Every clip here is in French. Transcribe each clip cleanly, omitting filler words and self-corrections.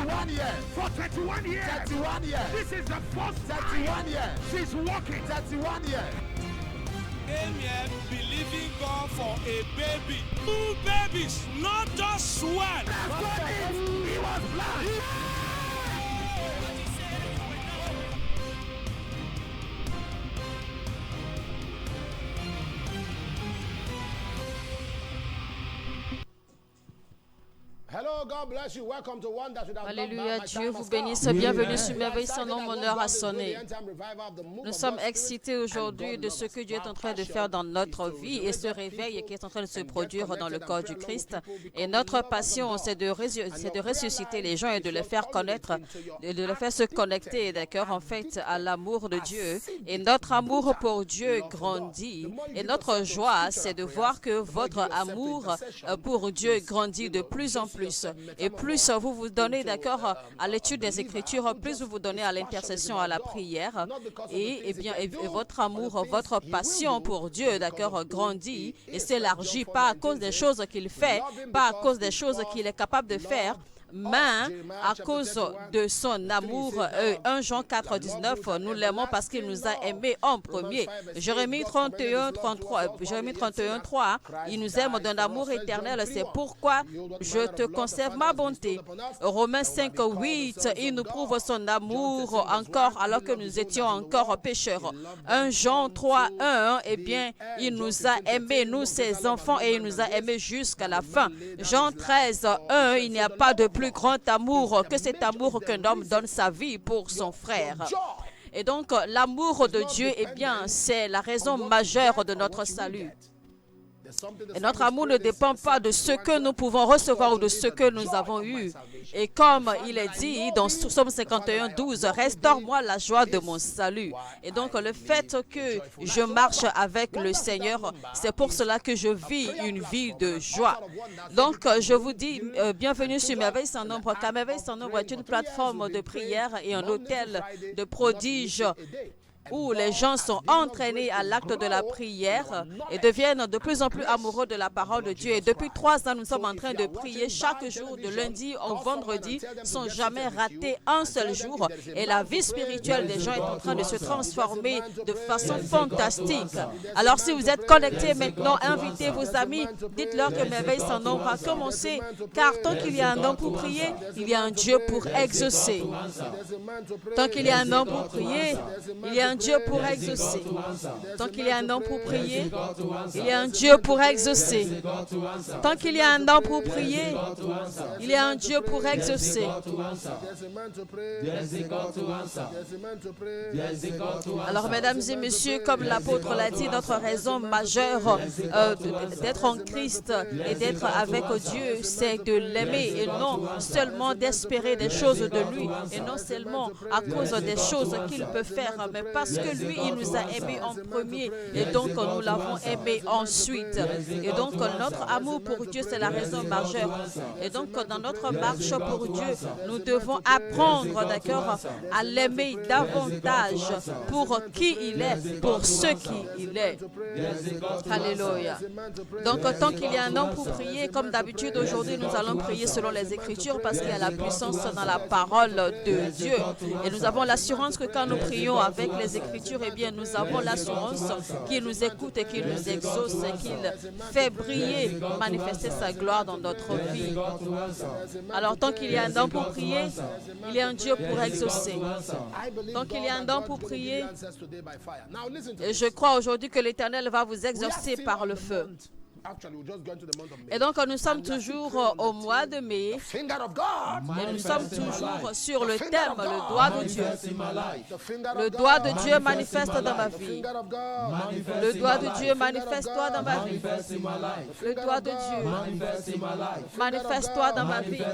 31 years. For 31 years. 31 years. This is the first 31 time years. she's walking. 31 years. Came here believing God for a baby. 2 babies, not just one. He was blind. Hello, God bless you. Welcome to one that should have Alléluia, Dieu vous bénisse. Bienvenue sur Merveille, son nom, mon heure a sonné. Nous sommes excités aujourd'hui de ce que Dieu est en train de faire dans notre vie et ce réveil qui est en train de se produire dans le corps du Christ. Et notre passion, c'est de ressusciter les gens et de les faire connaître, de les faire se connecter, d'accord, en fait, à l'amour de Dieu. Et notre amour pour Dieu grandit. Et notre joie, c'est de voir que votre amour pour Dieu grandit de plus en plus. Et plus vous vous donnez, d'accord, à l'étude des Écritures, plus vous vous donnez à l'intercession, à la prière, et votre amour, votre passion pour Dieu, d'accord, grandit et s'élargit, pas à cause des choses qu'il fait, pas à cause des choses qu'il est capable de faire, mais à cause de son amour. 1 Jean 4, 19, nous l'aimons parce qu'il nous a aimés en premier. Jérémie 31, 3, il nous aime d'un amour éternel, c'est pourquoi je te conserve ma bonté. Romains 5, 8, il nous prouve son amour encore alors que nous étions encore pécheurs. 1 Jean 3, 1, eh bien, il nous a aimés, nous ses enfants, et il nous a aimés jusqu'à la fin. Jean 13, 1, il n'y a pas de plus grand amour que cet amour qu'un homme donne sa vie pour son frère. Et donc, l'amour de Dieu, eh bien, c'est la raison majeure de notre salut. Et notre amour ne dépend pas de ce que nous pouvons recevoir ou de ce que nous avons eu. Et comme il est dit dans Psaume 51, 12, « Restaure-moi la joie de mon salut ». Et donc, le fait que je marche avec le Seigneur, c'est pour cela que je vis une vie de joie. Donc, je vous dis, bienvenue sur Merveille sans nombre, car Merveille sans nombre est une plateforme de prière et un hôtel de prodiges où les gens sont entraînés à l'acte de la prière et deviennent de plus en plus amoureux de la parole de Dieu. Et depuis 3 ans, nous sommes en train de prier chaque jour, de lundi au vendredi, sans jamais rater un seul jour. Et la vie spirituelle des gens est en train de se transformer de façon fantastique. Alors, si vous êtes connectés maintenant, invitez vos amis, dites-leur que Merveille sans nombre a commencé, car tant qu'il y a un homme pour prier, il y a un Dieu pour exaucer. Tant qu'il y a un homme pour prier, il y a un Dieu pour exaucer. Tant qu'il y a un homme pour prier, il y a un Dieu pour exaucer. Tant qu'il y a un homme pour prier, il y a un Dieu pour exaucer. Alors, mesdames et messieurs, comme l'apôtre l'a dit, notre raison majeure d'être en Christ et d'être avec Dieu, c'est de l'aimer et non seulement d'espérer des choses de lui et non seulement à cause des choses qu'il peut faire, mais parce que lui, il nous a aimés en premier et donc nous l'avons aimé ensuite. Et donc notre amour pour Dieu, c'est la raison majeure. Et donc dans notre marche pour Dieu, nous devons apprendre, d'accord, à l'aimer davantage pour qui il est, pour ce qu'il est. Alléluia. Donc tant qu'il y a un homme pour prier, comme d'habitude aujourd'hui, nous allons prier selon les Écritures parce qu'il y a la puissance dans la parole de Dieu. Et nous avons l'assurance que quand nous prions avec les Écritures, eh bien, nous avons l'assurance qu'il nous écoute et qu'il nous exauce et qu'il fait briller, manifester sa gloire dans notre vie. Alors, tant qu'il y a un homme pour prier, il y a un Dieu pour exaucer. Tant qu'il y a un homme pour prier, et je crois aujourd'hui que l'Éternel va vous exaucer par le feu. Et donc, nous sommes toujours au mois de mai et nous sommes toujours sur le thème, le doigt de Dieu. Le doigt de Dieu manifeste dans ma vie. Le doigt de Dieu manifeste-toi dans ma vie. Le doigt de Dieu manifeste-toi dans ma vie.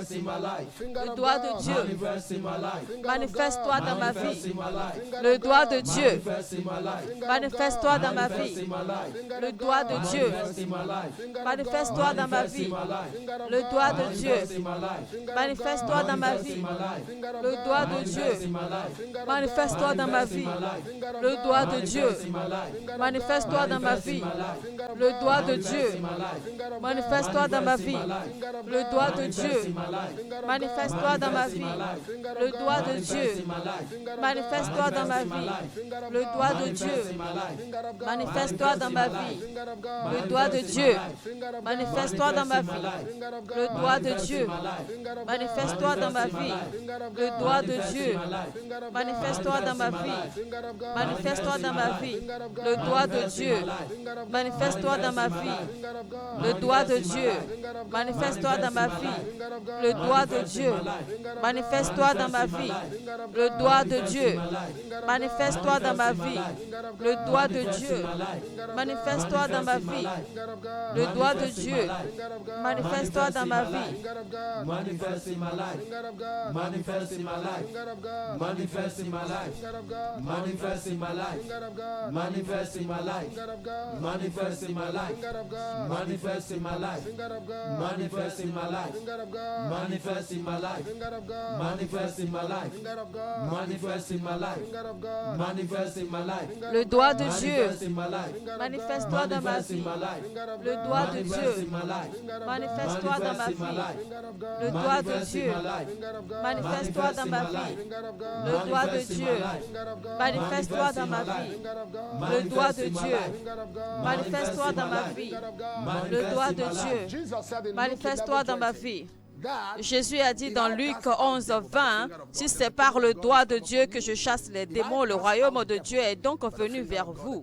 Le doigt de Dieu manifeste-toi dans ma vie. Le doigt de Dieu manifeste-toi dans ma vie. Le doigt de Dieu Manifeste-toi dans ma vie. Le doigt de Dieu. Manifeste-toi dans ma vie. Le doigt de Dieu. Manifeste-toi dans ma vie. Le doigt de Dieu. Manifeste-toi dans ma vie. Le doigt de Dieu. Manifeste-toi dans ma vie. Le doigt de Dieu. Manifeste-toi dans ma vie. Le doigt de Dieu. Manifeste-toi dans ma vie. Le doigt de Dieu. Manifeste-toi dans ma vie. Le doigt de Dieu. Manifeste-toi dans ma vie. Le doigt de Dieu. Manifeste-toi dans ma vie. Le doigt de Dieu. Manifeste-toi dans ma vie. Manifeste-toi dans ma vie. Le doigt de Dieu. Manifeste-toi dans ma vie. Le doigt de Dieu. Manifeste-toi dans ma vie. Le doigt de Dieu. Manifeste-toi dans ma vie. Le doigt de Dieu. Manifeste-toi dans ma vie. Le doigt de Dieu. Manifeste-toi dans ma vie. Le doigt de Dieu. Manifeste-toi dans ma vie. Manifest in my life. Manifest in my life. Manifest in my life. Manifest in my life. Manifest in my life. Manifest in my life. Manifest in my life. Manifest in my life. Manifest in my life. Manifest in my life. Manifest in my life. Manifest in my life. Le doigt de Dieu. Manifeste-toi dans ma vie. Le doigt de Dieu. Manifeste-toi dans ma vie. Le doigt de Dieu. Manifeste-toi dans ma vie. Le doigt de Dieu. Manifeste-toi dans ma vie. Le doigt de Dieu. Manifeste-toi dans ma vie. Le doigt de Dieu. Manifeste-toi dans ma vie. Jésus a dit dans Luc 11, 20, « Si c'est par le doigt de Dieu que je chasse les démons, le royaume de Dieu est donc venu vers vous. »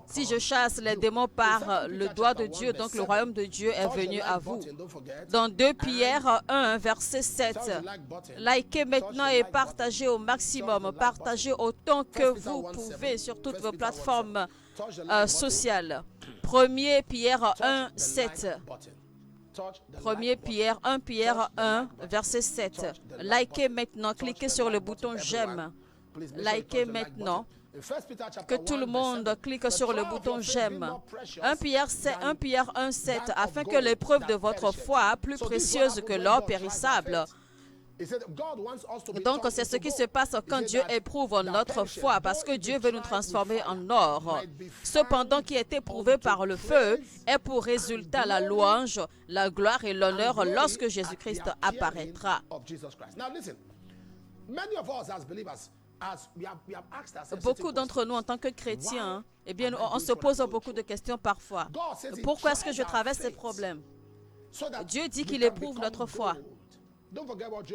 Si je chasse les démons par le doigt de Dieu, donc le royaume de Dieu est venu à vous. Dans 2 Pierre 1, verset 7, likez maintenant et partagez au maximum, partagez autant que vous pouvez sur toutes vos plateformes sociales. 1 Pierre 1, 7. 1 Pierre 1, verset 7. Likez maintenant, cliquez sur le bouton j'aime. Likez maintenant. Que tout le monde clique sur le bouton j'aime. 1 Pierre 1, 7. Afin que l'épreuve de votre foi, plus précieuse que l'or périssable. Donc, c'est ce qui se passe quand Dieu éprouve notre foi, parce que Dieu veut nous transformer en or. Cependant, qui est éprouvé par le feu, est pour résultat la louange, la gloire et l'honneur lorsque Jésus-Christ apparaîtra. Beaucoup d'entre nous, en tant que chrétiens, eh bien, on se pose beaucoup de questions parfois. Pourquoi est-ce que je traverse ces problèmes? Dieu dit qu'il éprouve notre foi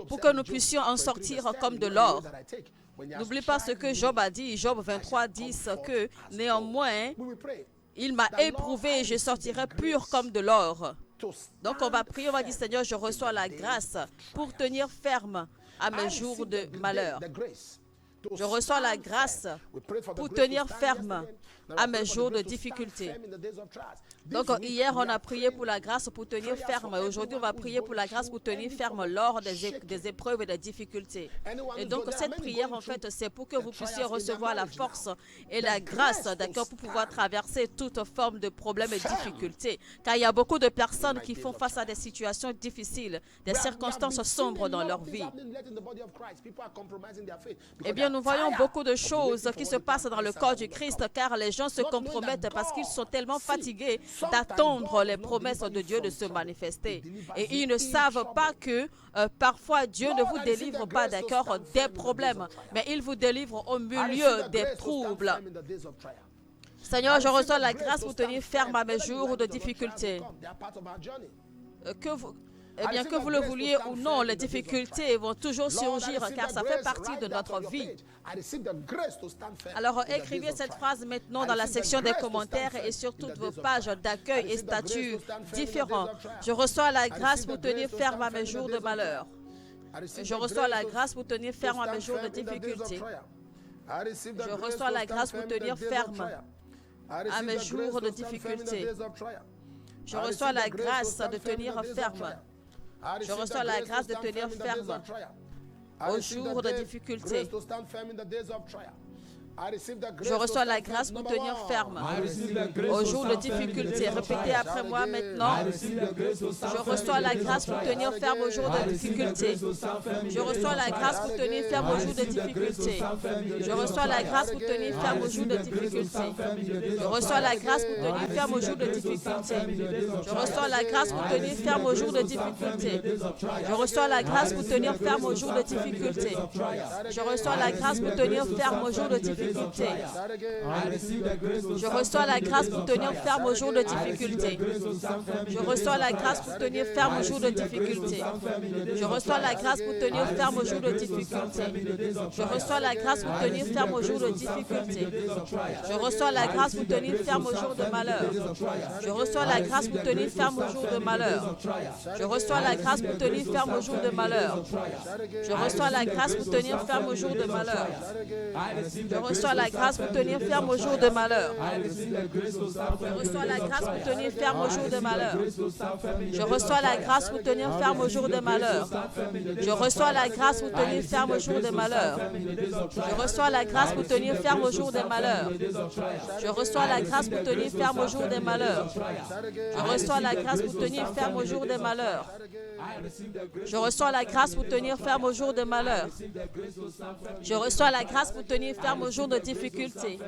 pour que nous puissions en sortir comme de l'or. N'oublie pas ce que Job a dit, Job 23, 10, que néanmoins, il m'a éprouvé et je sortirai pur comme de l'or. Donc on va prier, on va dire, Seigneur, je reçois la grâce pour tenir ferme à mes jours de malheur. Je reçois la grâce pour tenir ferme à mes jours de difficulté. Donc hier, on a prié pour la grâce pour tenir ferme. Aujourd'hui, on va prier pour la grâce pour tenir ferme lors des épreuves et des difficultés. Et donc cette prière, en fait, c'est pour que vous puissiez recevoir la force et la grâce, d'accord, pour pouvoir traverser toute forme de problèmes et difficultés. Car il y a beaucoup de personnes qui font face à des situations difficiles, des circonstances sombres dans leur vie. Eh bien, nous voyons beaucoup de choses qui se passent dans le corps du Christ, car les gens se compromettent parce qu'ils sont tellement fatigués d'attendre les promesses de Dieu de se manifester. Et ils ne savent pas que parfois Dieu ne vous délivre pas, d'accord, des problèmes, mais il vous délivre au milieu des troubles. Seigneur, je reçois la grâce pour tenir ferme à mes jours de difficulté. Eh bien, que vous le vouliez ou non, les difficultés vont toujours surgir car ça fait partie de notre vie. Alors, écrivez cette phrase maintenant dans la section des commentaires et sur toutes vos pages d'accueil et statuts différents. Je reçois la grâce pour tenir ferme à mes jours de malheur. Je reçois la grâce pour tenir ferme à mes jours de difficulté. Je reçois la grâce pour tenir ferme à mes jours de difficulté. Je reçois la grâce de tenir ferme. Je reçois la grâce de tenir ferme aux jours de difficulté. Je reçois la grâce pour tenir ferme au jour de difficulté. Répétez après moi maintenant. Je reçois la grâce pour tenir ferme au jour de difficulté. Je reçois la grâce pour tenir ferme au jour de difficulté. Je reçois la grâce pour tenir ferme au jour de difficulté. Je reçois la grâce pour tenir ferme au jour de difficulté. Je reçois la grâce pour tenir ferme au jour de difficulté. Je reçois la grâce pour tenir ferme au jour de difficulté. Je reçois la grâce pour tenir ferme au jour de difficulté. Je reçois la grâce pour tenir ferme au jour de difficulté. Je reçois la grâce pour tenir ferme au jour de difficulté. Je reçois la grâce pour tenir ferme au jour de difficulté. Je reçois la grâce pour tenir ferme au jour de difficulté. Je reçois la grâce pour tenir ferme au jour de malheur. Je reçois la grâce pour tenir ferme au jour de malheur. Je reçois la grâce pour tenir ferme au jour de malheur. Je reçois la grâce pour tenir ferme au jour de malheur. Je reçois la grâce pour tenir ferme au jour de malheur. Je reçois la grâce pour tenir ferme au jour de malheur. Je reçois la grâce pour tenir ferme au jour de malheur. Je reçois la grâce pour tenir ferme au jour de malheur. Je reçois la grâce pour tenir ferme au jour de malheur. Je reçois la grâce pour tenir ferme au jour de malheur. Je reçois la grâce pour tenir ferme au jour de malheur. Je reçois la grâce pour tenir ferme au jour de malheur. Je reçois la grâce pour tenir ferme au jour de difficulté.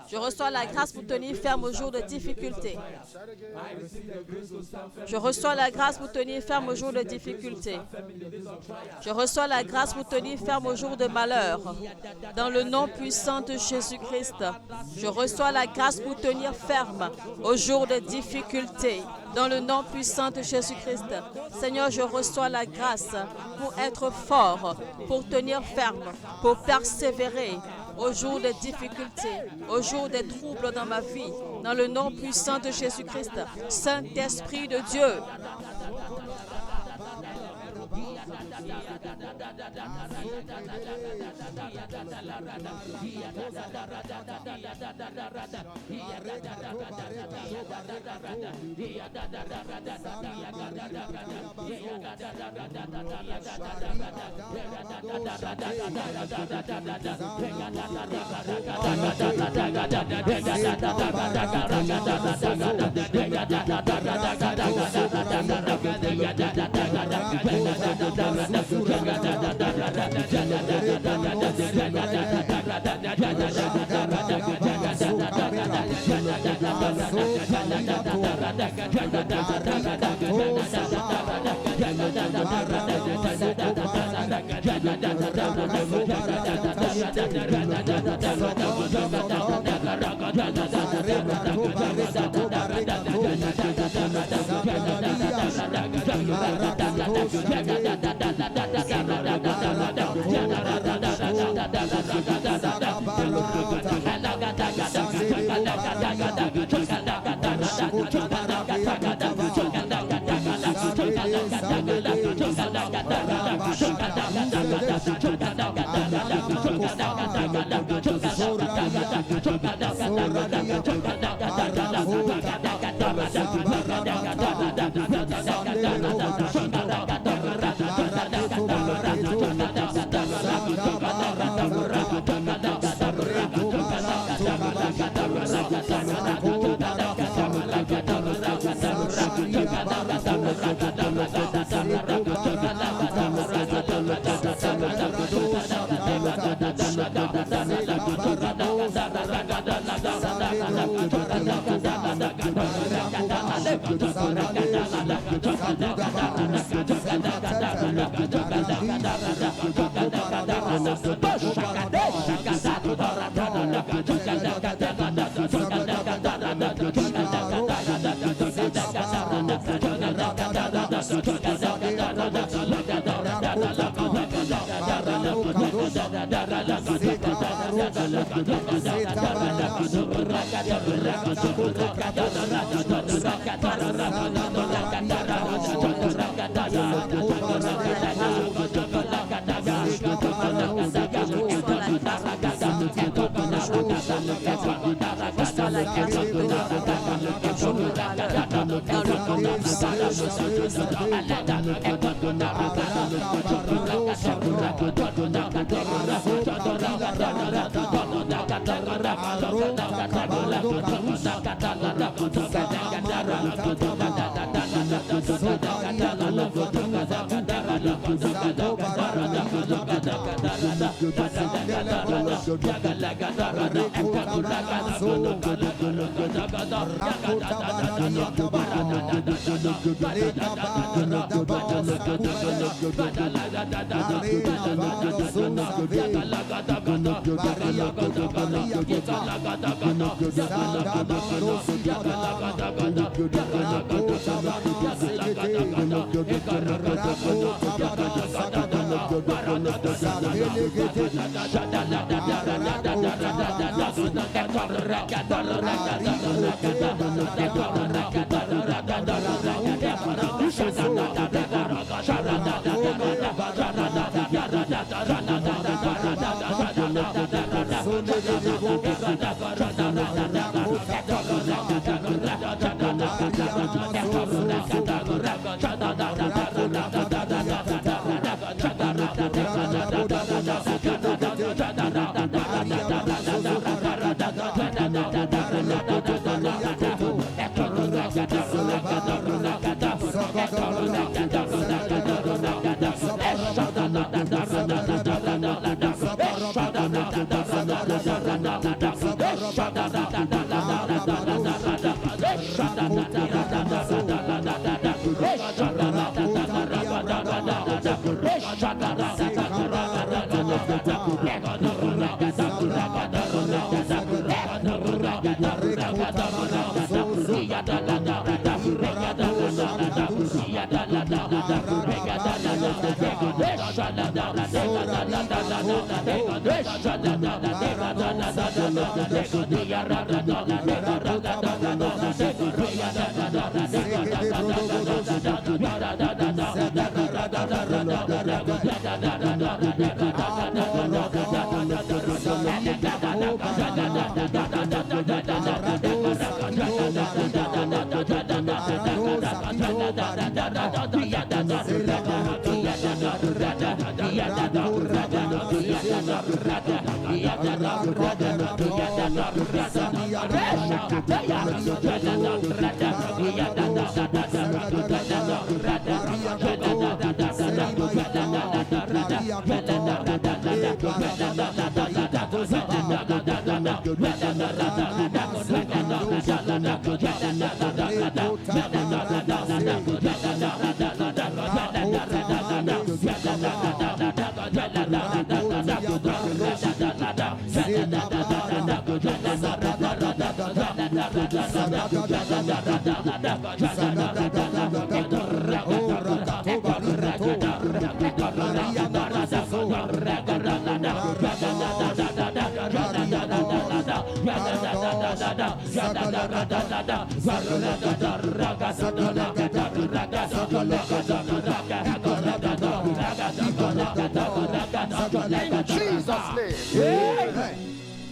Je reçois la grâce pour tenir ferme au jour de difficulté. Je reçois la grâce pour tenir ferme au jour de difficulté. Je reçois la grâce pour tenir ferme au jour de malheur. Dans le nom puissant de Jésus-Christ, je reçois la grâce pour tenir ferme au jour de difficulté. Dans le nom puissant de Jésus-Christ, Seigneur, je reçois la grâce pour être fort, pour tenir ferme, pour persévérer au jour des difficultés, au jour des troubles dans ma vie. Dans le nom puissant de Jésus-Christ, Saint-Esprit de Dieu.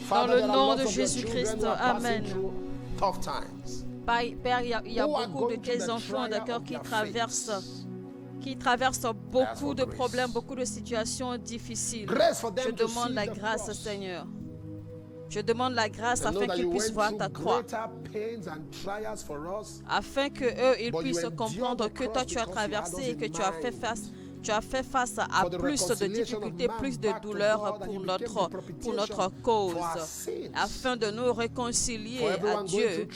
Dans le nom de Jésus-Christ, Amen. Père, il y a beaucoup de tes enfants, d'accord, qui traversent beaucoup de problèmes, beaucoup de situations difficiles. Je demande la grâce, Seigneur. Je demande la grâce afin qu'ils puissent voir ta croix, afin qu'eux, ils puissent comprendre que toi, tu as traversé et que tu as fait face à plus de difficultés, plus de douleurs pour notre cause, afin de nous réconcilier à Dieu et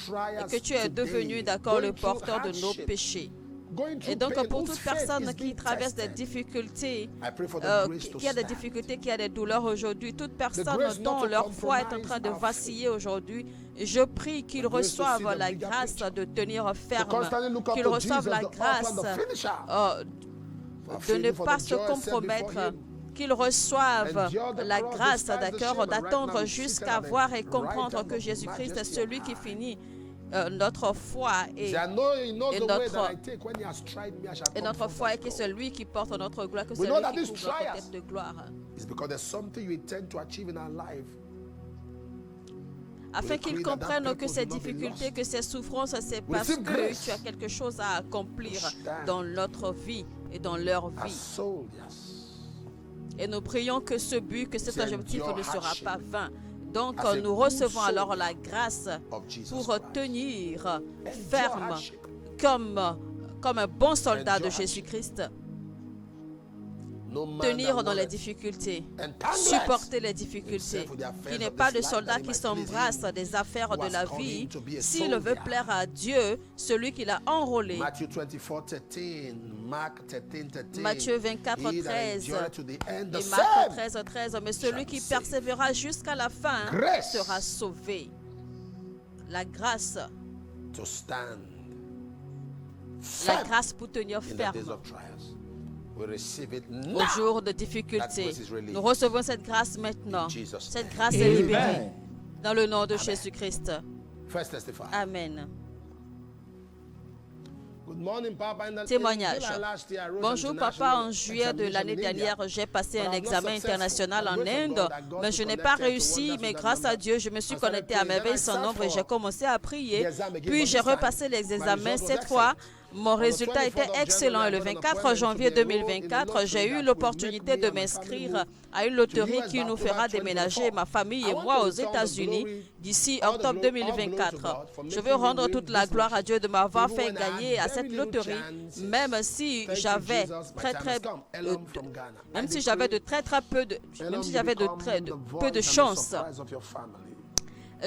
que tu es devenu, d'accord, le porteur de nos péchés. Et donc, pour toute personne qui traverse des difficultés, qui a des difficultés, qui a des douleurs aujourd'hui, toute personne dont leur foi est en train de vaciller aujourd'hui, je prie qu'ils reçoivent la grâce de tenir ferme, qu'ils reçoivent la grâce de ne pas se compromettre, qu'ils reçoivent la grâce, d'accord, d'attendre jusqu'à voir et comprendre que Jésus-Christ est celui qui finit notre foi et notre foi et que c'est lui qui porte notre gloire, que c'est lui qui couvre notre tête de gloire. Afin qu'ils comprennent que ces difficultés, que ces souffrances, c'est parce que tu as quelque chose à accomplir dans notre vie et dans leur vie. Et nous prions que ce but, que cet objectif ne sera pas vain, Donc, as a nous good recevons alors soldier la grâce of Jesus pour Christ. tenir Endure ferme hardship. comme un bon soldat de Endure Jésus-Christ. No man Tenir that dans les wanteth difficultés, entanglement supporter les difficultés, himself with the affairs qui n'est of pas this de life soldat that he qui might s'embrasse please him, des affaires who de has la called vie, him to be a s'il veut soldier. plaire à Dieu, celui qui l'a enrôlé. Matthew 24:13, Mark 13:13. Matthieu 24, He that 13 endureth to the end, the et Marc same 13, mais celui qui shall be saved. persévérera jusqu'à la fin Grace. sera sauvé. La grâce, to stand la firm grâce pour tenir in the days ferme of trials. We receive it au now. jour de That difficultés. grace is released. Nous recevons cette grâce maintenant. In Jesus' Cette name. grâce est libérée Amen. dans le nom de Jésus-Christ. First testify. Amen. Good morning, Papa. In Témoignage. July last year, I wrote Bonjour an papa, en international juillet de l'année examination in dernière, India. j'ai passé un But I was not examen successful. international By the en grace of Inde, God, I got mais to je n'ai connected pas to réussi, Wonders mais Without grâce à Number. Dieu, je me suis I started connecté à praying. merveille Then I sans sat nombre et for j'ai commencé à prier. the exam again, Puis but j'ai this time, repassé les my examens. result was Cette fois, excellent. mon On the résultat 24th était of excellent et le January, I got an 24 appointment janvier to be enrolled in 2024, the j'ai lottery eu that will l'opportunité make de me and my family m'inscrire move à une to loterie US qui back nous to fera back déménager, 2024. ma famille et I want moi, to aux return the États-Unis glory, d'ici all the octobre glory to 2024. God for Je making veux me rendre win toute this la gloire à lottery. Dieu de m'avoir Even fait when I had gagner à very cette little loterie, chances. même si Thank you, j'avais Jesus. My très time très has come. Elam from Ghana. même I si j'avais de decree, très peu de Elam, même si you j'avais de become très the peu voice de and the chance, surprise of your family.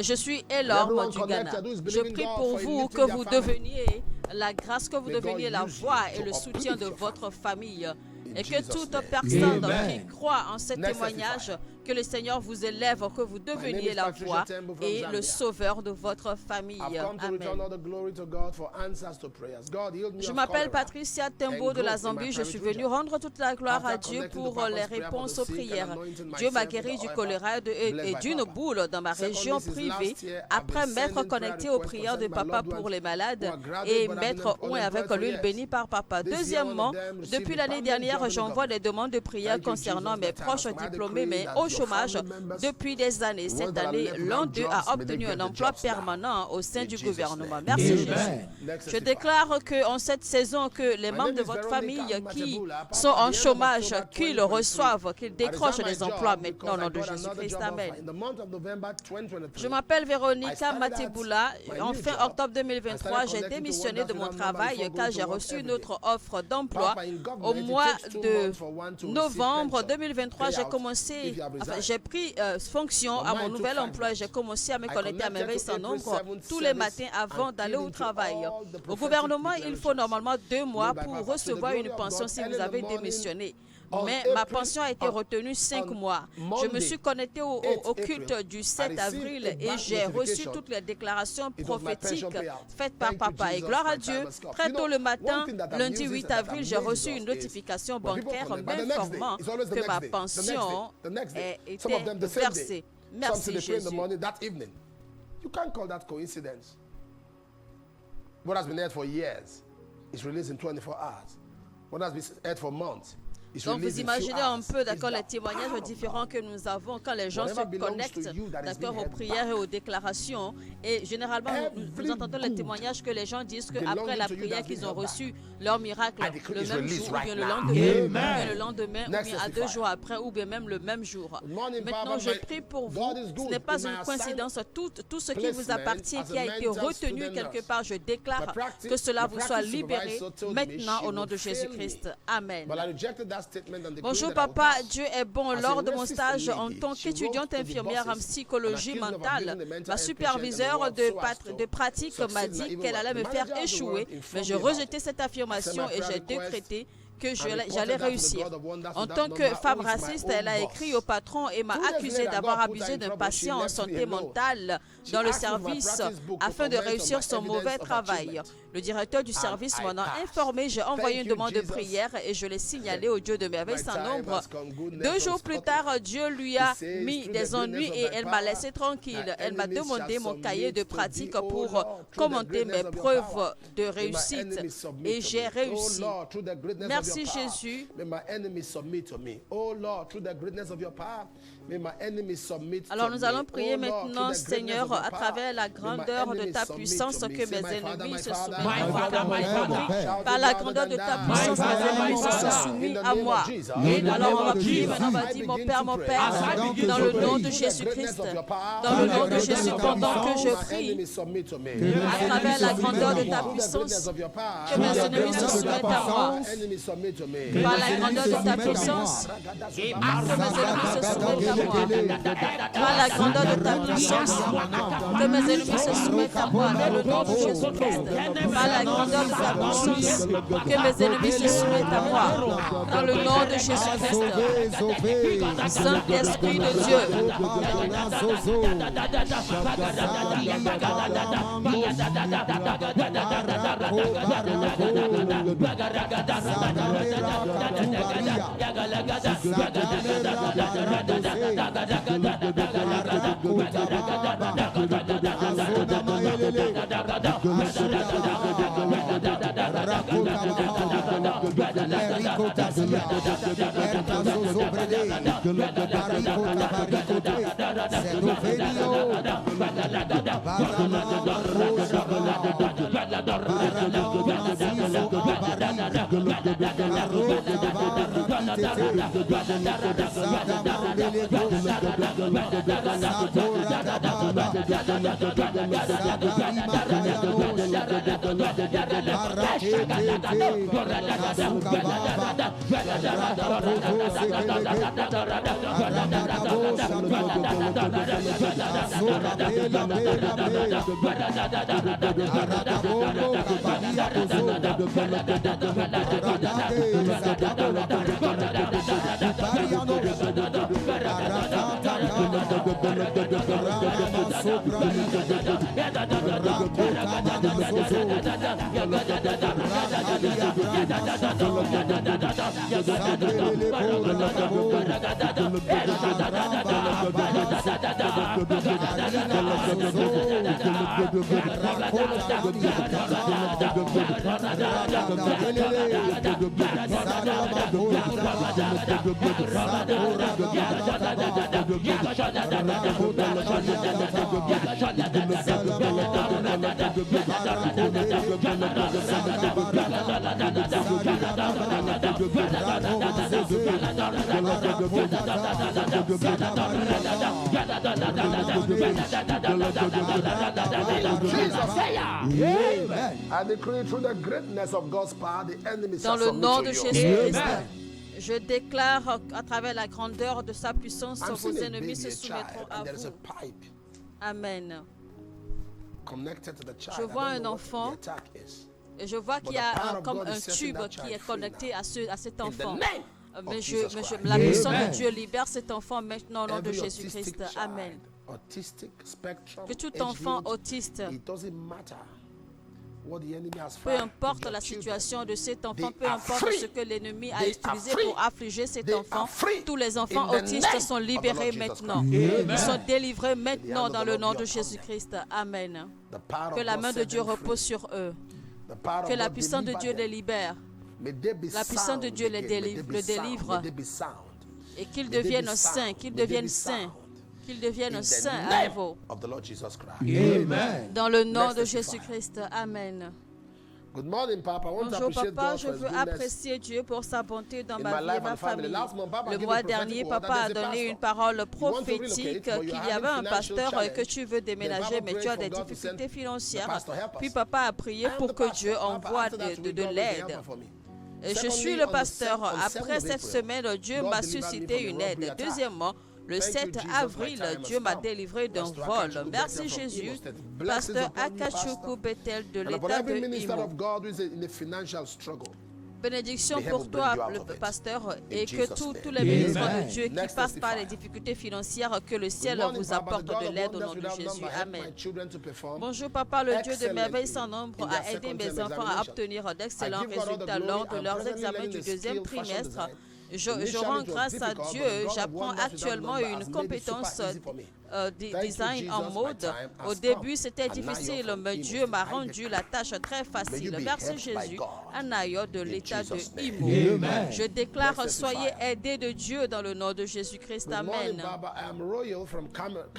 je suis Elorme Everyone du connected Ghana. who is Je believing prie God pour for vous lifting que their vous family. deveniez la grâce, que vous May deveniez God la use voix you et le to soutien uplift de your votre famille. Et que Jesus' toute name. personne Amen. qui croit en ce Next témoignage, testifier. que le Seigneur vous élève, que vous name deveniez is la Patricia voix Tembo from et Zambia. le sauveur de votre famille. I've come to return Amen. all the glory to God for answers to prayers. God healed me Je of m'appelle cholera. Patricia Tembo de la Zambie. Je suis venue rendre toute la gloire à Dieu pour les réponses aux prières. Dieu m'a guéri du choléra et d'une boule dans ma région privée après m'être connecté aux prières de papa pour les malades et m'être oint avec l'huile bénie par papa. Deuxièmement, depuis l'année dernière, j'envoie des demandes de prière concernant mes proches diplômés mais au chômage depuis des années. Cette année, l'un d'eux a obtenu un emploi permanent au sein du gouvernement. Merci Amen. Jésus. Je déclare qu'en cette saison, que les membres de votre famille qui sont en chômage, qu'ils reçoivent, qu'ils décrochent des emplois maintenant au nom de Jésus-Christ. Amen. Je m'appelle Véronica Matibula. En fin octobre 2023, j'ai démissionné de mon travail car j'ai reçu une autre offre d'emploi. Au mois de novembre 2023, j'ai pris fonction à mon nouvel emploi et j'ai commencé à me connecter à merveille sans nombre tous les matins avant d'aller au travail. Au gouvernement, il faut normalement 2 mois pour recevoir une pension si vous avez démissionné. Mais ma pension a été retenue 5 mois. Je me suis connecté au culte du 7 avril et j'ai reçu toutes les déclarations prophétiques faites par papa. Et gloire à Dieu, très tôt le matin, lundi 8 avril, j'ai reçu une notification bancaire m'informant que ma pension était versée. Merci Jésus. You can't call that coincidence. What has been heard for years is released in 24 hours. What has been heard for months is Donc released vous in imaginez few un hours. peu, It's d'accord, les the témoignages power of différents God. que nous avons quand les gens se Whatever belongs connectent, to you that is d'accord, being aux held prières back. et aux déclarations. Et généralement, nous entendons les témoignages que les gens disent qu'après belonging la to you prière that's qu'ils been ont held reçu leur miracle I decree le it's même released jour, ou right bien le now. lendemain, ou Amen. bien le lendemain, ou Next bien à 2 testifier. jours après, ou bien même le même jour. Good morning, Maintenant, Papa. je My prie pour vous. God is Ce good. n'est pas In une my coïncidence. Tout ce qui vous placement appartient, as qui a a été mental retenu student quelque nurse. part, je déclare My practice- que cela my vous soit practice libéré supervisor told me maintenant she au nom would de fail Jésus-Christ. me. Amen. But I rejected that statement and decreed Bonjour that I would papa, pass. Dieu est bon. As a Lors de mon resist stage lady, en tant she qu'étudiante wrote to the infirmière en bosses psychologie and accused them of mentale, abusing the mental ma health superviseure patient and the de, world so as de to pratique m'a succeed in dit evil qu'elle work. allait me The faire manager of the échouer, world mais informed j'ai me about rejeté it. cette affirmation I sent my et prayer j'ai request décrété que and j'allais reported that to the réussir. God of wonders En without tant number, que femme who is my raciste, own elle a boss. écrit au patron et m'a 2 days accusé later, d'avoir God put her abusé in d'un trouble. patient She en left me santé alone. mentale She dans le asked me for my service practice book to afin de comment réussir on son my mauvais evidence of travail. achievement. Le directeur du service I m'en a passed. informé. J'ai envoyé Thank une you, demande de Jesus. prière et je l'ai signalé au Dieu de merveille My sans time nombre. has come. Goodness 2 has jours plus come. tard, Dieu lui a He says, mis through des the ennuis goodness et of thy elle m'a power, laissé tranquille. thy Elle m'a enemies demandé shall mon cahier de submit to pratique thee, O pour Lord, through the commenter greatness mes of your preuves power. de May my réussite. enemies submit Et to j'ai me. réussi. Oh Lord, through the greatness Merci of your power, Jésus. may my enemies submit to me. Oh Lord, through the greatness of your power, May my enemies submit Alors to nous me. allons prier Oh Lord, to maintenant, the Seigneur, greatness of à your travers la power. May my grandeur de enemies ta submit puissance, to me. que Say, mes my Father, ennemis my se Father, soumettent My Father, my Father. Shout par it la louder grandeur de than ta that. puissance, My mes Father, ennemis my se Father. sont In soumis the à name moi. of Jesus. Alors on va of prier, Jesus. maintenant on va I dire, mon begin Père, to mon pray. Père, As I begin dans to le pray. nom de The Jésus-Christ, greatness of your power. dans le nom de greatness Jésus, of your pendant que power. je My prie, enemies submit to me. à travers la grandeur de ta Through the puissance, greatness of your power. que mes ennemis se soumettent à moi. My enemies submit to me. Par la grandeur de ta puissance, que mes ennemis se soumettent à moi. Par la grandeur de ta puissance, que mes ennemis se soumettent à moi. Dans le nom de Jésus-Christ. Par la grandeur de ta puissance, que mes ennemis se soumettent à moi. Dans le nom de Jésus-Christ. Saint-Esprit de Dieu. I decree through the greatness of God's power, the enemies Dans shall le nom submit de to you. Jésus-Christ, Amen. je déclare à travers la grandeur de sa puissance, I'm vos seeing a ennemis baby, se a soumettront child, à and there is a vous. pipe Amen. connected to the child. Je I vois don't un know what enfant. the attack is. Et je vois But qu'il y the a power of comme God un is setting tube that qui child est free connecté now. à cet In the enfant. name of Mais Jesus Christ. la puissance Amen. de Dieu libère cet enfant maintenant au nom de Every Jésus-Christ. autistic Amen. child, autistic spectrum, Que tout age enfant range, autiste, it doesn't matter what the enemy has peu found importe with your la children. situation de cet enfant, They peu are importe free. ce que l'ennemi a They utilisé are free. pour affliger cet They enfant, are free. tous les enfants In the autistes name sont of the libérés Lord Jesus maintenant. Christ. Ils sont délivrés maintenant hand of dans the le Lord nom be de upon Jésus-Christ. Amen. The power Que of la God main de set Dieu them free. repose sur eux. The power of Que la God puissance de deliver Dieu them. les libère. May they be La puissance de sound Dieu les again. May they délivre, be le sound. délivre. May they be sound. Et qu'ils May they be deviennent sound. saints, qu'ils May they be deviennent saints, sound. qu'ils deviennent In the saints à name nouveau. of the Lord Jesus Christ. Amen. Dans le nom Let's de testify. Jésus-Christ. Amen. Good morning, Papa. I want to Bonjour appreciate papa, God je for His veux goodness. apprécier Dieu pour sa bonté dans in ma my vie et life ma and family. famille. Last month, Papa Le gave mois a prophetic dernier, word that papa a there's a donné une pastor. parole You want to prophétique relocate, but you qu'il are y avait un having pasteur financial que tu veux déménager, Then mais Papa tu as prayed des for God to send difficultés financières. the pastor help us. Puis papa a prié I am pour the que pastor. Dieu Papa, envoie after that, de God raised l'aide. the helper for me. Je Secondly, suis le on the pasteur. 7th Après of cette April, semaine, Dieu God m'a delivered me suscité from a une robbery aide. attack. Deuxièmement, le Thank 7 you, Jesus, avril, my time has Dieu m'a come. délivré d'un Pastor vol. Akachuku Merci Bethel from Jésus. Imo State. Blessings Pasteur upon you, Akachuku Pastor. Bethel de And upon l'État every de minister Imo. of God who is in a financial struggle. Bénédiction May heaven pour bring toi, you out le of it. pasteur, In et que Jesus' tous name. les ministres Amen. de Dieu qui Next passent par testifier. les difficultés financières, que le ciel Good morning, vous Papa. apporte The God de of l'aide au wonders nom de without Jésus. number, help my Amen. children to perform Bonjour Papa, le Dieu de merveille excellently sans nombre in their a aidé second mes term enfants à examination. obtenir d'excellents I give God all the résultats glory. lors de I'm leurs presently examens learning du the deuxième skill fashion trimestre. design. Je rends grâce à Dieu. J'apprends actuellement une compétence design en mode. Au début, c'était difficile, mais Dieu m'a rendu la tâche très facile. Merci Jésus. Anaïo de l'état de Imo. Je déclare, soyez aidés de Dieu dans le nom de Jésus-Christ. Amen.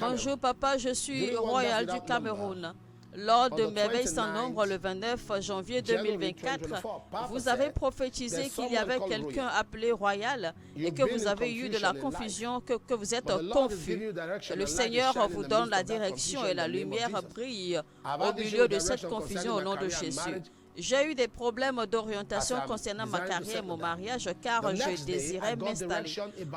Bonjour papa, je suis royal du Cameroun. Lors de Merveilles sans nombre, le 29 janvier 2024, vous avez prophétisé qu'il y avait quelqu'un appelé royal et que vous avez eu de la confusion, que vous êtes confus. Le Seigneur vous donne la direction et la lumière brille au milieu de cette confusion au nom de Jésus. J'ai eu des problèmes d'orientation concernant ma carrière et mon mariage car je désirais m'installer.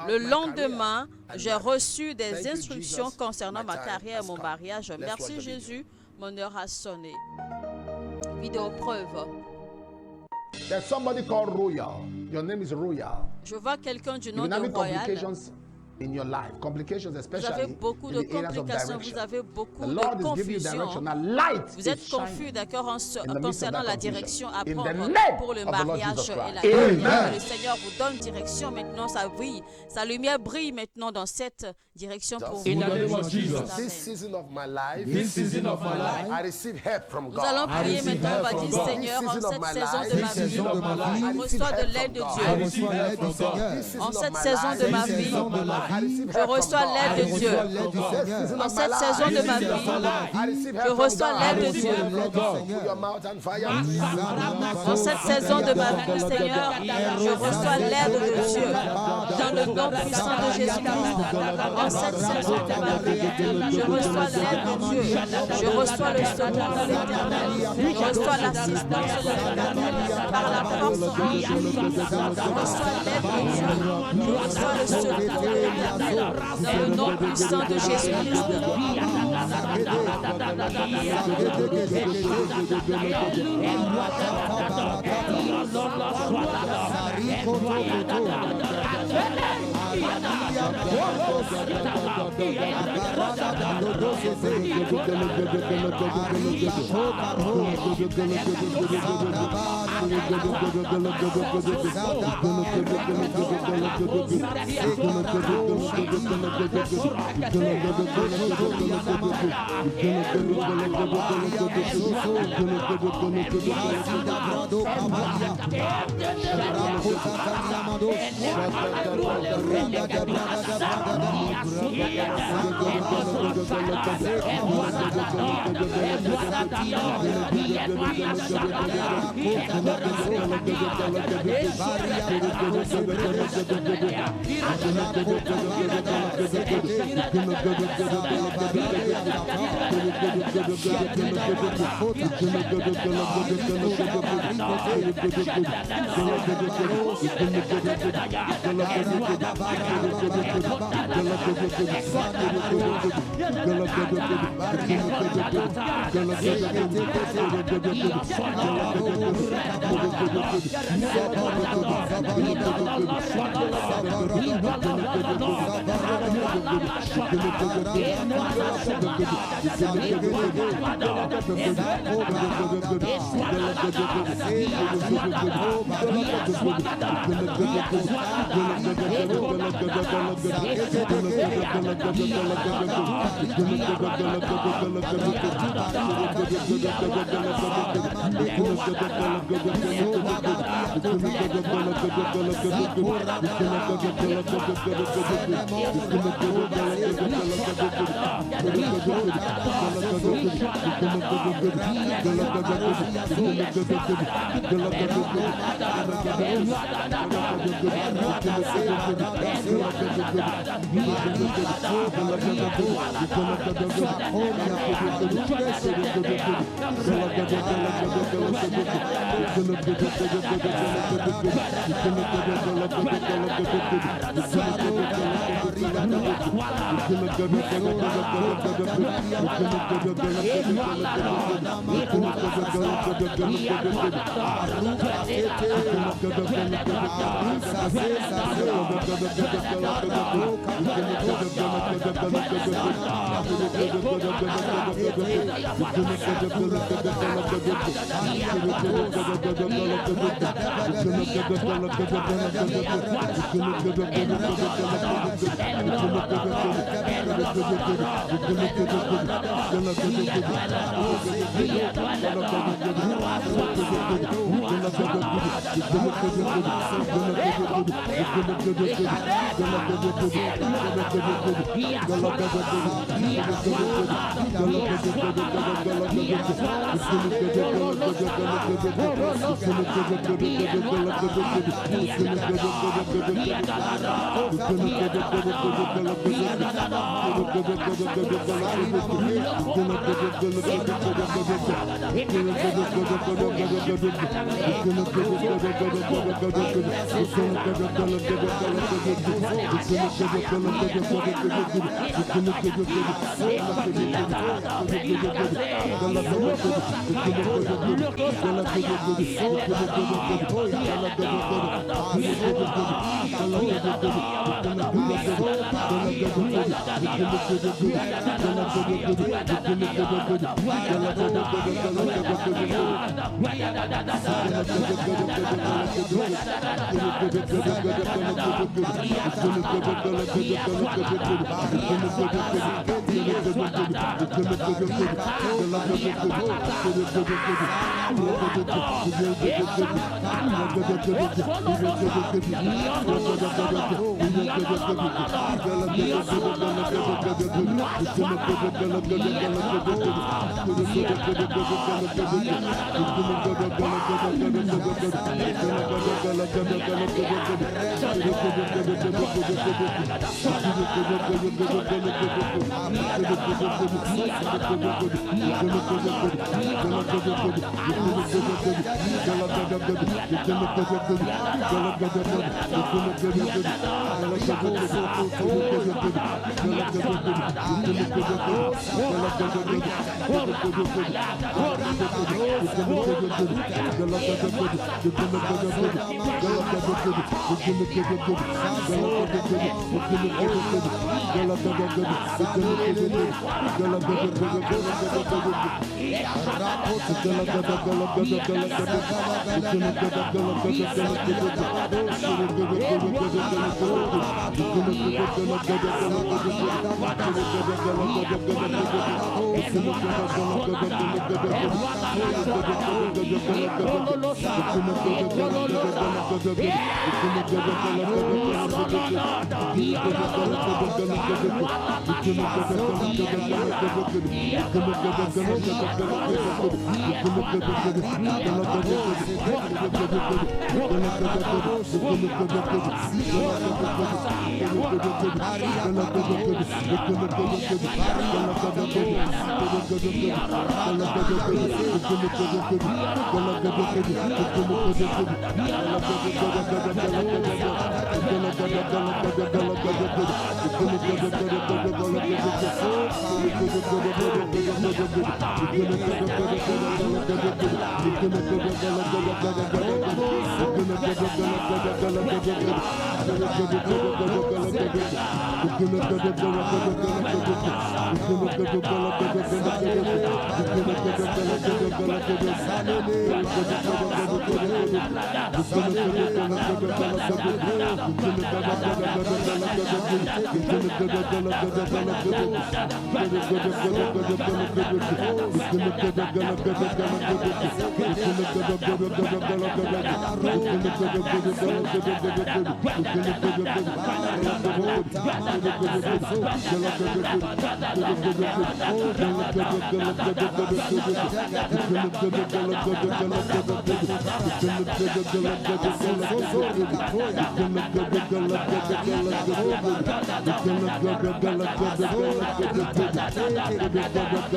Le lendemain, j'ai reçu des instructions concernant ma carrière et mon mariage. Merci Jésus. Mon heure a sonné. Vidéo preuve. There's somebody called Royal. Your name is Royal. Je vois quelqu'un du nom You've de been having Royal. complications in your life. Complications, Vous especially avez beaucoup in de the areas of complications, direction. vous avez beaucoup The de Lord is giving you direction. confusion. Now light Vous is êtes confus, shining d'accord, in the midst of concernant that la confusion. direction à In the prendre name pour le of the Lord mariage Jesus et Christ. la carrière. Amen. Le Seigneur vous donne direction maintenant, ça brille. Sa lumière brille maintenant dans cette direction pour vous. In the name of Jesus. Amen. This season of my life, This season of my life, I receive help from Nous God. allons prier receive maintenant, on va help dire from God. Seigneur, en This season of cette my saison life, de ma Cette saison vie, de ma vie, je reçois de l'aide de I je Dieu. reçois l'aide du Seigneur. This season En of cette my saison life, de ma Cette vie, saison de ma I vie, receive je help from reçois God. l'aide de je Dieu. reçois l'aide du Seigneur. En cette saison de ma vie, I receive help je from reçois God. l'aide de Je Dieu. reçois l'aide du Put your Seigneur. mouth on fire. En cette saison de ma vie, Seigneur, je reçois l'aide de Dieu. Dans le nom puissant de Jésus-Christ. En cette saison de ma vie, je reçois l'aide de Dieu. Je reçois le secours de l'Éternel. Je reçois l'assistance de l'Éternel. Par la force de Jésus-Christ. Je reçois l'aide de Dieu. Je reçois le secours de l'Éternel. Dans le nom puissant de Jésus-Christ.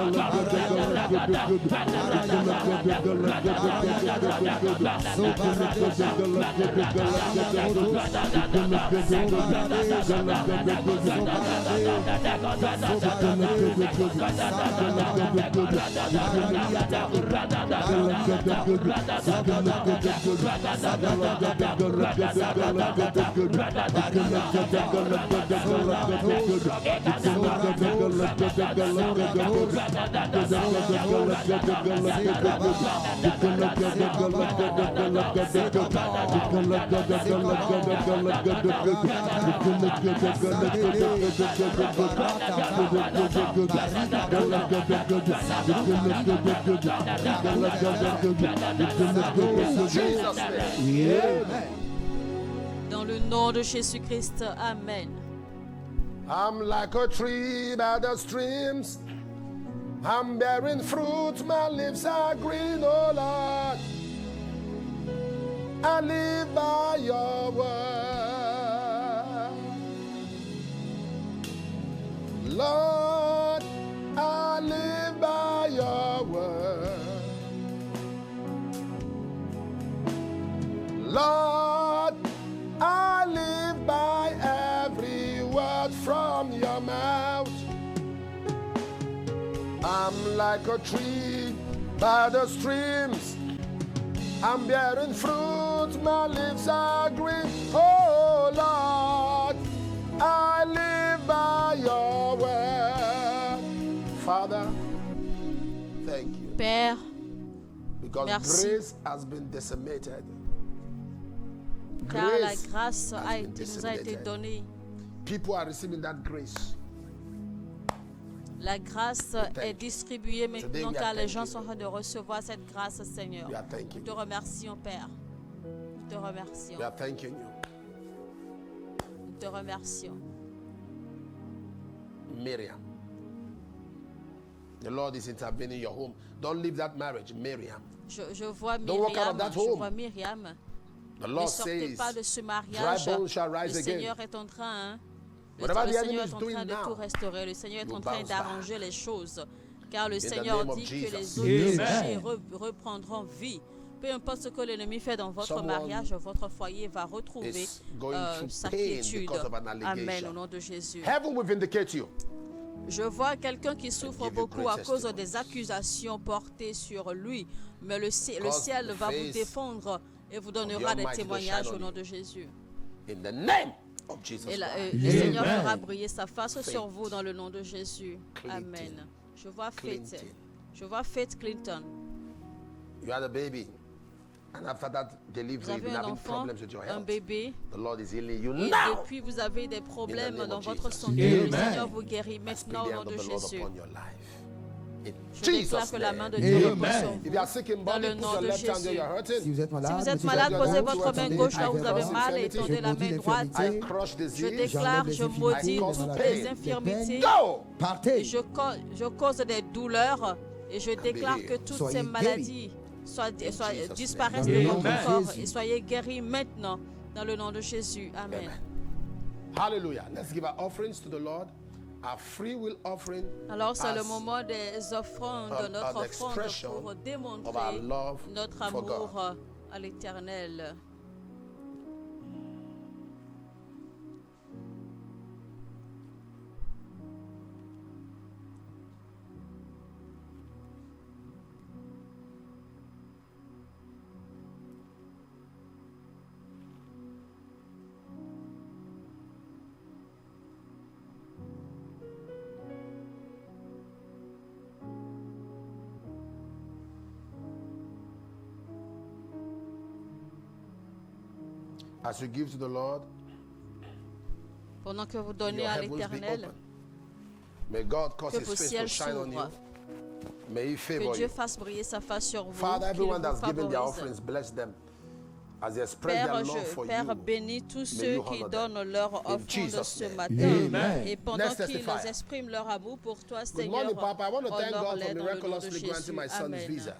Gala Dans le nom de Jésus-Christ, Amen. I'm like a tree by the streams. I'm bearing fruit, my leaves are green, oh Lord. I live by your word. Lord, I live by your word. Lord, I live by every word from your mouth. I'm like a tree by the streams. I'm bearing fruit, my leaves are green. Oh Lord, I live by your word. Father, thank you. Père, Because merci. grace has been decimated. car la Grace grâce has been nous a été disseminated. donnée. People are receiving that grace. La grâce est distribuée Today maintenant we are car les gens thanking sont en train de recevoir cette grâce, Seigneur. We are Nous thanking te you. remercions, Père. Nous te remercions. We are thanking you. Nous te remercions. Miriam. The Lord is intervening in your home. Don't leave that marriage, Miriam. Je vois Don't walk out of Myriam. that Je home. vois Myriam. The Ne Lord sortez says, pas de ce dry mariage. bones shall Le rise again. Seigneur est en train, Whatever le the enemy Seigneur is est en doing train de now, tout restaurer. Le Seigneur est will en train bounce d'arranger les choses. Car le the Seigneur name of dit que les Jesus. autres Amen. péchés reprendront vie. Peu importe ce que l'ennemi fait dans votre Someone mariage, votre foyer va retrouver is going through sa pain quiétude. because of an Amen, allegation. au nom de Jésus. Heaven will vindicate you. Je vois quelqu'un qui souffre give you beaucoup à great cause testimonies. des accusations portées sur lui. Mais le ciel Cause the va vous face défendre et vous of donnera the des Almighty to témoignages shine au on nom you. de Jésus. In the name of Jesus Et Christ. le Seigneur Amen. fera briller sa face Faith. sur vous dans le nom de Jésus. Clinton. Amen. Je vois Faith. Clinton. Je vois Faith Clinton. You had a baby. And after that Vous delivery, you've avez been un having enfant, problems with your un health. bébé. The Lord is healing you Et now. depuis, vous avez des problèmes name dans of votre Jesus. santé. Le Amen. Seigneur vous guérit I speak maintenant the au nom hand de of the Lord Jésus. upon your life. In Je déclare Jesus' que la main name. de Dieu Amen. repose sur If you vous. are sick in Dans body, le put nom your de left hand where Jésus. you're hurting. Si vous êtes malade, Si vous êtes mettez malade, votre posez main votre gauche, main attendez gauche là où les vous avez révérences. mal et infirmity. tendez la Je maudis main droite. l'infirmité. I crush Je disease. déclare, je maudis I cause toutes pain. les infirmités. Go! Partez. Et je cause des douleurs et je déclare que toutes Soyez ces maladies Jesus' disparaissent name. de votre Amen. corps Jésus. et soyez guéris maintenant dans le nom de Jésus. Amen. Hallelujah. Let's give our offerings to the Lord. Our free will offering. Alors c'est le as moment des offrandes, de an notre offrande expression pour of our démontrer love notre for amour God. à l'Éternel. As you give to the Lord, Pendant que vous your donnez à heavens be l'Éternel, open. May God cause que his vos face to ciels shine on you. s'ouvrent. May he Que favor Dieu you. fasse briller sa face sur vous, Father, qu'il everyone vous that's given their favorise. offerings, bless them. As they express Père, their love for Père you. bénis tous May ceux you qui honor them. donnent leur In offrande Jesus' ce name. matin. Amen. Et pendant Let's qu'ils testify. expriment leur amour pour toi, Good Seigneur, morning, Papa. I want to thank God honore-les for dans le nom de miraculously granting Jésus. my son's Amen. visa.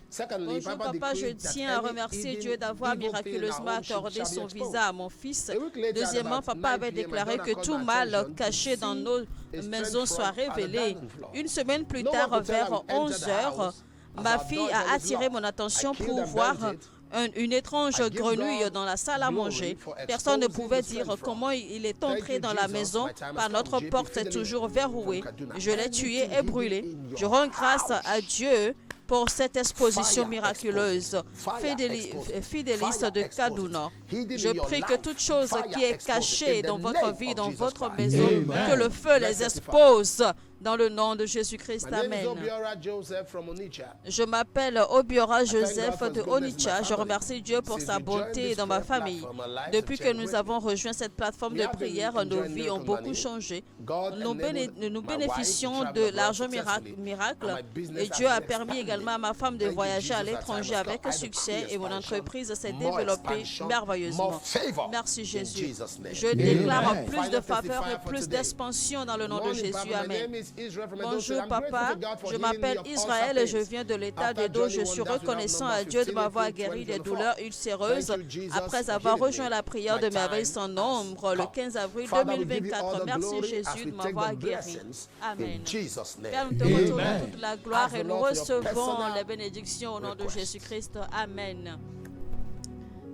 Secondly, Bonjour Papa papa, je decreed that tiens à any remercier hidden Dieu d'avoir evil thing in our miraculeusement home accordé shall be son exposed. visa à mon fils. A week later, at Deuxièmement, about papa 9 avait p.m., my déclaré daughter que called tout my mal attention caché to dans see nos a maisons strange soit frog on the révélé. dining floor. Une semaine plus No tard, one could tell her vers we entered 11 the heures, house ma as our fille door is a always attiré locked. mon attention I killed pour and voir buried it. une étrange I give grenouille God dans la salle à glory manger. for Personne ne exposing pouvait the dire strange frog. comment il est Thank entré you, dans la Jesus. maison My time has par come. notre JP porte est Fidelis toujours from verrouillée. Kaduna. Je l'ai tué Anything et brûlé. hidden in Je your rends grâce house. à Dieu pour cette exposition Fire miraculeuse. expose it. Fire expose it. Fidéliste Fire de expose it. Kaduna. Hidden Je in your prie que life. toute chose Fire qui est expose it. cachée In the dans votre name vie, of dans Jesus votre Christ. maison, Amen. que le feu les Let's testify. expose dans le nom de Jésus-Christ. My name is Amen. Obiora Joseph from Onitsha. Je m'appelle Obiora thank Joseph God for de his goodness in Onitsha. my Je family. remercie Dieu pour Since sa we joined bonté this dans ma prayer famille. platform, our lives Depuis have que changed nous greatly. avons rejoint cette plateforme We de have been prière, nos enjoying vies ont miracle beaucoup money. changé. God Nous enabled nous my wife bénéficions to travel de abroad l'argent successfully, miracle and my business et Dieu has a been permis expanded. également à ma femme de Thank you, voyager à Jesus, that l'étranger time has avec come. I succès decree et mon expansion, entreprise s'est more développée expansion, merveilleusement. more favor Merci in Jésus. Jesus' name. Je déclare Amen. plus de Final faveur testifier et for plus today. d'expansion dans le nom de Morning, Jésus. Papa. My Amen. name is Israel from Edo Bonjour State. I'm grateful papa, to God for je healing m'appelle me of ulcer Israël et je pains. viens de l'État After d'Edo. Je joining suis Wonders reconnaissant without à number Dieu de 15 m'avoir April guéri des 2024. douleurs ulcéreuses Thank you, Jesus, après for avoir healing rejoint me. la prière My de merveille time sans has nombre le come. 15 avril Father, we give you 2024. all the Merci glory as Jésus we de take m'avoir the guéri. blessings Amen. in Jesus' name. Père, nous te Amen. retournons toute la gloire Ask et the nous Lord for your recevons personal les bénédictions au nom de requests. Jésus-Christ. Amen.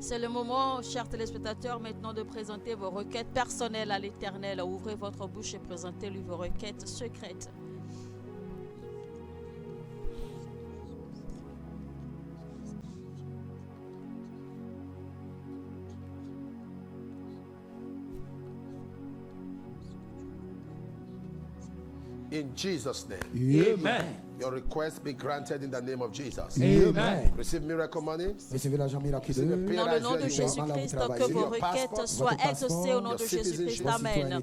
C'est le moment, chers téléspectateurs, maintenant de présenter vos requêtes personnelles à l'Éternel. Ouvrez votre bouche et présentez-lui vos requêtes secrètes. In Jesus' name. Amen. Your request be granted in the name of Jesus. Amen. Receive miracle money. Recevez l'argent miraculeux. Dans le nom de Jésus-Christ, que vos requêtes soient exaucées au nom de Jésus-Christ. Amen.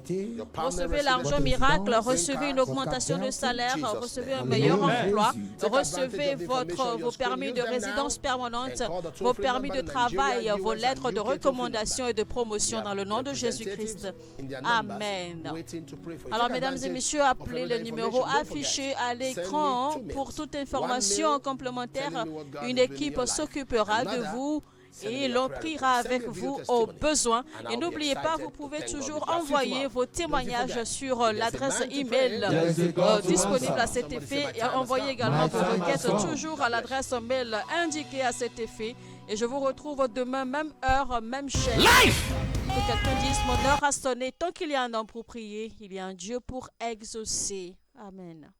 Recevez l'argent miracle, recevez une augmentation de salaire, recevez un meilleur emploi, recevez vos permis de résidence permanente, vos permis de travail, vos lettres de recommandation et de promotion dans le nom de Jésus-Christ. Amen. Alors, mesdames et messieurs, appelez le numéro affiché à l'écran pour toute information complémentaire. Une équipe s'occupera de vous et l'on priera avec vous au besoin. Et n'oubliez pas, vous pouvez toujours envoyer vos témoignages sur l'adresse email disponible à cet effet et envoyez également vos requêtes toujours à l'adresse mail indiquée à cet effet. Et je vous retrouve demain, même heure, même chaîne. Que quelqu'un dise, mon heure a sonné. Tant qu'il y a un homme pour prier, il y a un Dieu pour exaucer. Amen.